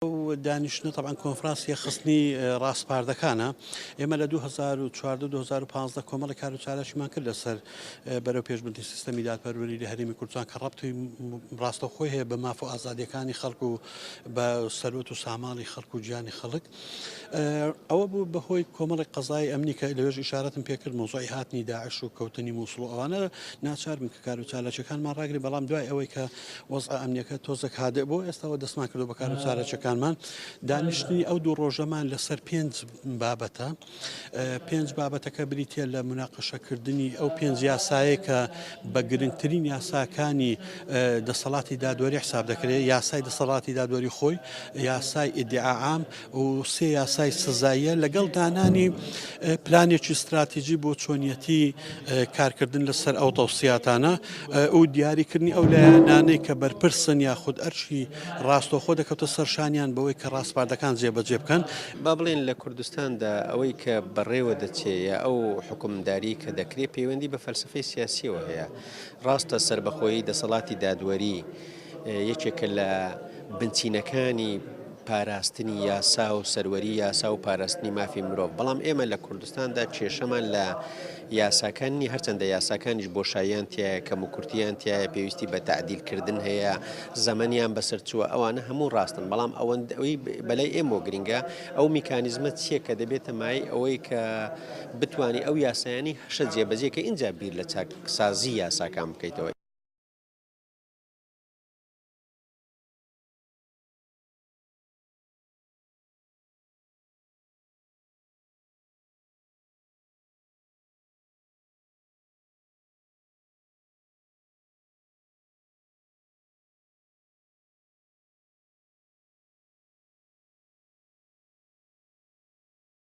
دانیشتنە طبعا کۆنفرانسی خستنی ڕاستپاردەکانە ئێمە لە 2014-2015 کۆمەڵی کار و چالشمان کرد لەسەر بەرەو پێشبردنی سیستەمی دادپەروەری لە هەرێمی کوردستان کە ڕەبتی ڕاستەوخۆی هەیە بە مافە و ئازادیەکانی خەڵک و بە سەرۆت و ساماڵی خەڵک و گیانی خەڵک ئەوە بوو بەهۆی کۆمەڵی قەزای ئەمنی کە لەوێژ ئیشارەتم پێکرد مۆزوعی هاتنی داعش و کەوتنی مووسڵ و ئەوانە ناچار بن کە کار و چالەکەکانمان ڕاگری بەڵام دوای ئەوەی کە وەزع ئەمنیەکە تۆزێک هادێ بۆ ئێستاەوە دەستمان کردو بە کار و چالەکەکانمان دانیشتنی ئەو دوو ڕۆژەمان لەسەر 5 بابەتە 5 بابەتەکە بریتە لە مناقەشەکردنی ئەو 5 یاسایە کە بە گرنگترین یاساکانی دەسەڵاتی دادوەری حساب دەکرێت یاسای دەسەڵاتی دادوەری خۆی یاسای ئیدعاعام و سێ یاسای سزاییە لەگەڵ دانانی پلانێکی استراتیژی بۆ چۆنیەتی کارکردن لەسەر ئەو تەوسیاتانە و دیاریکردنی ئەو لایەنانەی کە بەرپرسن یاخود ئەرچی ڕاستەوخۆ دەکەوتە سەرشانیان بەوەی کە ڕاستپاردەکان جێبەجێ بکەن با بڵێن لە کوردستاندا ئەوەی کە بەڕێوە دەچێت یا ئەو حکومداری کە دەکرێت پەیوەندی بە فەلسفەی سیاسیەوە هەیە ڕاستە سربەخۆیی دەسەڵاتی دادوەری یەکێکە لە بنچینەکانی پاراستنی یاسا و سەروەری یاسا و پاراستنی مافی مرۆڤ بەڵام ئێمە لە کوردستاندا کێشەمان لە یاساکانی هەرچەندە یاساکانیش بۆشاییان تایە کەم و کورتیان تایە پێویستی بە تعدیلکردن هەیە زەمەنیان بەسەر چووە ئەوانە هەموو ڕاستن بەڵام ئەوەی بەلای ئێمە گرنگە ئەو میکانیزمە چییە کە دەبێتە مای ئەوەی کە بتوانانی ئەو یاسایانی هەشە جێبەجێ کە ئینجا بیر لە چاکسازی یاساکان بکەیتەوە.